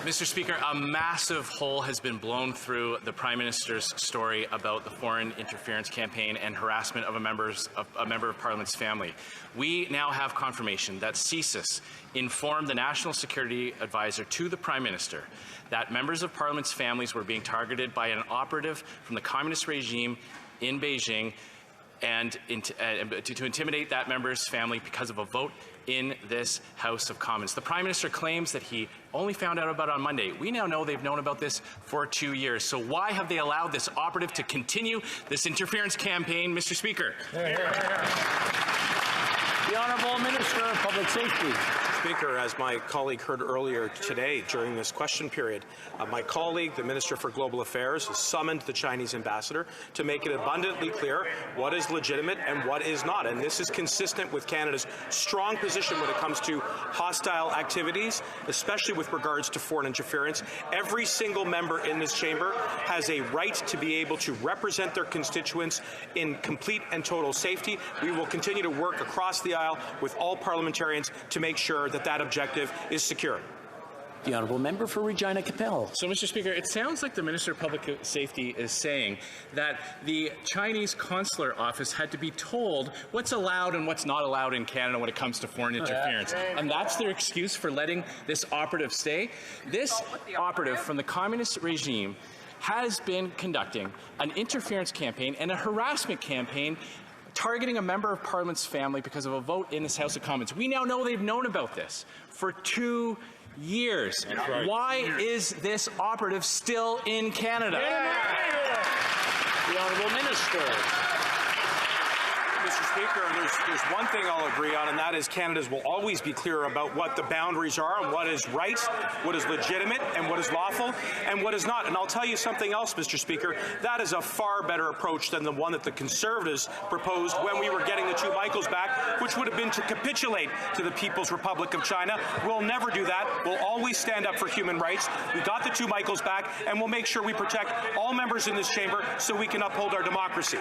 Mr. Speaker, a massive hole has been blown through the Prime Minister's story about the foreign interference campaign and harassment of a member of Parliament's family. We now have confirmation that CSIS informed the National Security Advisor to the Prime Minister that members of Parliament's families were being targeted by an operative from the communist regime in Beijing and to intimidate that member's family because of a vote in this House of Commons. The Prime Minister claims that he only found out about it on Monday. We now know they've known about this for 2 years. So why have they allowed this operative to continue this interference campaign, Mr. Speaker? The Honourable Minister of Public Safety. Speaker, as my colleague heard earlier today during this question period, my colleague, the Minister for Global Affairs, has summoned the Chinese ambassador to make it abundantly clear what is legitimate and what is not. And this is consistent with Canada's strong position when it comes to hostile activities, especially with regards to foreign interference. Every single member in this chamber has a right to be able to represent their constituents in complete and total safety. We will continue to work across the aisle with all parliamentarians to make sure that that objective is secure. The Honourable Member for Regina Capel. So, Mr. Speaker, it sounds like the Minister of Public Safety is saying that the Chinese consular office had to be told what's allowed and what's not allowed in Canada when it comes to foreign interference. And that's their excuse for letting this operative stay? This operative from the communist regime has been conducting an interference campaign and a harassment campaign targeting a member of Parliament's family because of a vote in this House of Commons. We now know they've known about this for 2 years. Right. Why is this operative still in Canada? The Honourable Minister. Mr. Speaker, there's one thing I'll agree on, and that is Canada's will always be clear about what the boundaries are and what is right, what is legitimate, and what is lawful, and what is not. And I'll tell you something else, Mr. Speaker. That is a far better approach than the one that the Conservatives proposed when we were getting the two Michaels back, which would have been to capitulate to the People's Republic of China. We'll never do that. We'll always stand up for human rights. We got the two Michaels back, and we'll make sure we protect all members in this chamber so we can uphold our democracy.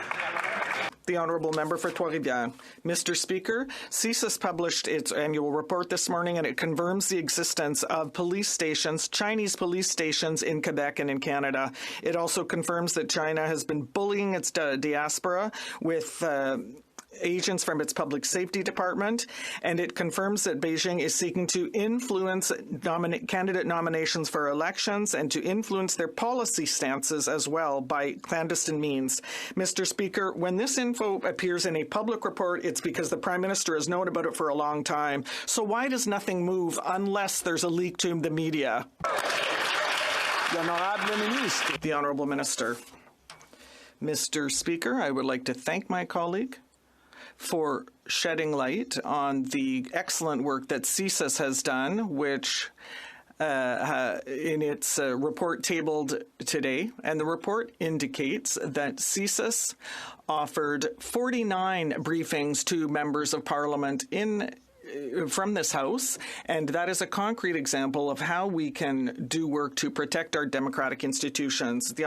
The Honourable Member for Trois-Rivières. Mr. Speaker, CSIS published its annual report this morning, and it confirms the existence of police stations, Chinese police stations in Quebec and in Canada. It also confirms that China has been bullying its diaspora with agents from its public safety department, and it confirms that Beijing is seeking to influence candidate nominations for elections and to influence their policy stances as well by clandestine means. Mr. Speaker, when this info appears in a public report, it's because the Prime Minister has known about it for a long time. So why does nothing move unless there's a leak to the media? The Honourable Minister. Mr. Speaker, I would like to thank my colleague for shedding light on the excellent work that CSIS has done, which in its report tabled today. And the report indicates that CSIS offered 49 briefings to members of Parliament from this House, and that is a concrete example of how we can do work to protect our democratic institutions. The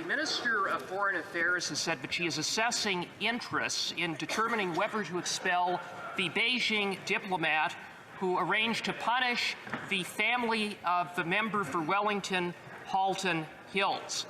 Minister of Foreign Affairs has said that she is assessing interests in determining whether to expel the Beijing diplomat who arranged to punish the family of the member for Wellington, Halton Hills.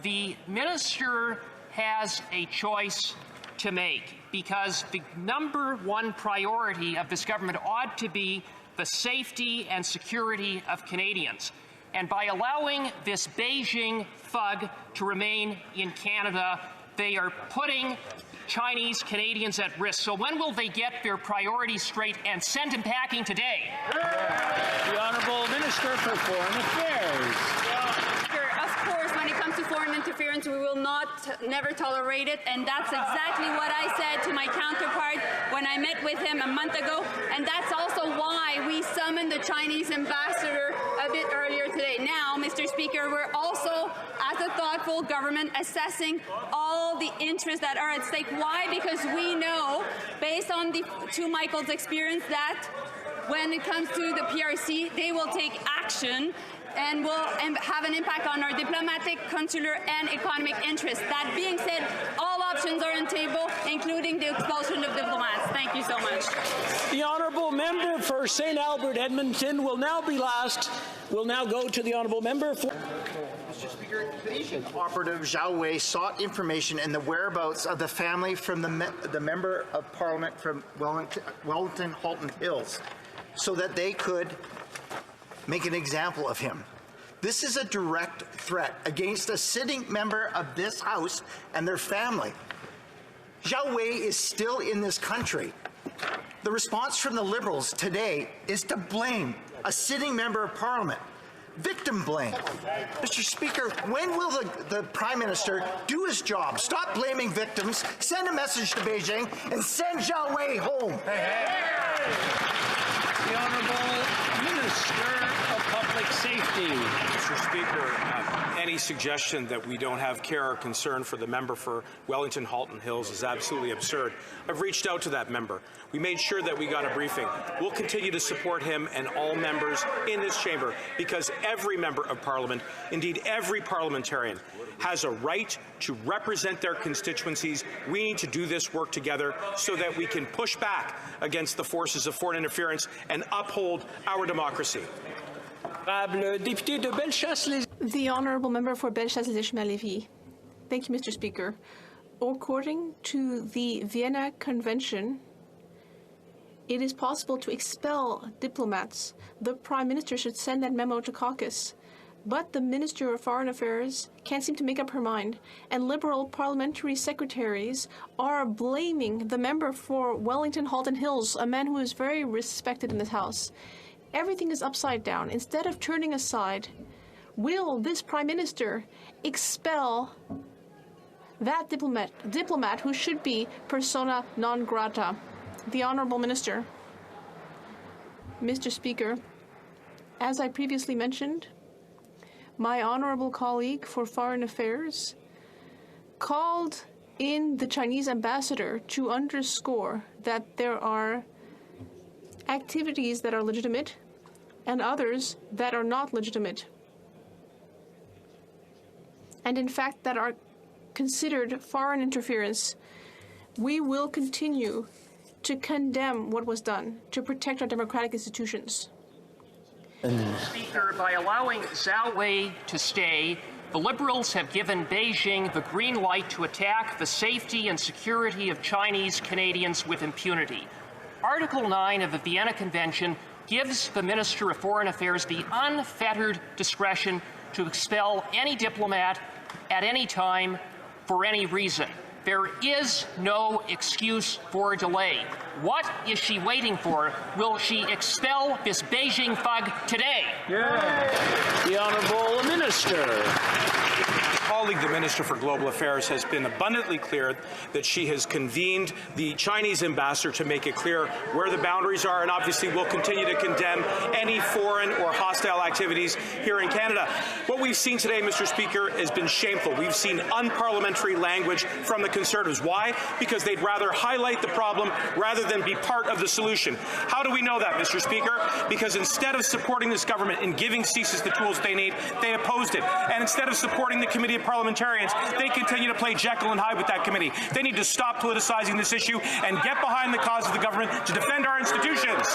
The minister has a choice to make because the #1 priority of this government ought to be the safety and security of Canadians. And by allowing this Beijing thug to remain in Canada, they are putting Chinese Canadians at risk. So when will they get their priorities straight and send him packing today? The Honourable Minister for Foreign Affairs. Of course, when it comes to foreign interference, we will never tolerate it, and that's exactly what I said to my counterpart when I met with him a month ago, and that's also why we summoned the Chinese ambassador a bit earlier today. Now, Mr. Speaker, we're also, as a thoughtful government, assessing all the interests that are at stake. Why? Because we know, based on the two Michaels' experience, that when it comes to the PRC, they will take action and will have an impact on our diplomatic, consular, and economic interests. That being said, all options are on the table, including the expulsion of diplomats. Thank you so much. The honourable member for St. Albert Edmonton will now be last. We'll now go to the honourable member for... Mr. Speaker, Beijing operative Zhao Wei sought information and the whereabouts of the family from the Member of Parliament from Wellington, Halton Hills, so that they could make an example of him. This is a direct threat against a sitting member of this House and their family. Zhao Wei is still in this country. The response from the Liberals today is to blame a sitting member of Parliament. Victim blame. Mr. Speaker, when will the Prime Minister do his job? Stop blaming victims, send a message to Beijing, and send Zhao Wei home. The Honourable Minister of Public Safety. Mr. Speaker, any suggestion that we don't have care or concern for the member for Wellington Halton Hills is absolutely absurd. I've reached out to that member. We made sure that we got a briefing. We'll continue to support him and all members in this chamber because every member of Parliament, indeed every parliamentarian, has a right to represent their constituencies. We need to do this work together so that we can push back against the forces of foreign interference and uphold our democracy. The Honourable Member for Bellechasse-les-Chemins-Lévis. Thank you, Mr. Speaker. According to the Vienna Convention, it is possible to expel diplomats. The Prime Minister should send that memo to caucus. But the Minister of Foreign Affairs can't seem to make up her mind, and Liberal parliamentary secretaries are blaming the member for Wellington Halton Hills, a man who is very respected in this House. Everything is upside down. Instead of turning aside, will this Prime Minister expel that diplomat who should be persona non grata? The Honourable Minister. Mr. Speaker, as I previously mentioned, my honourable colleague for Foreign Affairs called in the Chinese ambassador to underscore that there are activities that are legitimate and others that are not legitimate, and in fact that are considered foreign interference. We will continue to condemn what was done to protect our democratic institutions. Speaker, by allowing Zhao Wei to stay, the Liberals have given Beijing the green light to attack the safety and security of Chinese Canadians with impunity. Article 9 of the Vienna Convention gives the Minister of Foreign Affairs the unfettered discretion to expel any diplomat at any time for any reason. There is no excuse for delay. What is she waiting for? Will she expel this Beijing thug today? The Honourable Minister. Colleague, the Minister for Global Affairs, has been abundantly clear that she has convened the Chinese ambassador to make it clear where the boundaries are, and obviously will continue to condemn any foreign or hostile activities here in Canada. What we've seen today, Mr. Speaker, has been shameful. We've seen unparliamentary language from the Conservatives. Why? Because they'd rather highlight the problem rather than be part of the solution. How do we know that, Mr. Speaker? Because instead of supporting this government and giving CSIS the tools they need, they opposed it. And instead of supporting the Committee of Parliamentarians, they continue to play Jekyll and Hyde with that committee. They need to stop politicizing this issue and get behind the cause of the government to defend our institutions.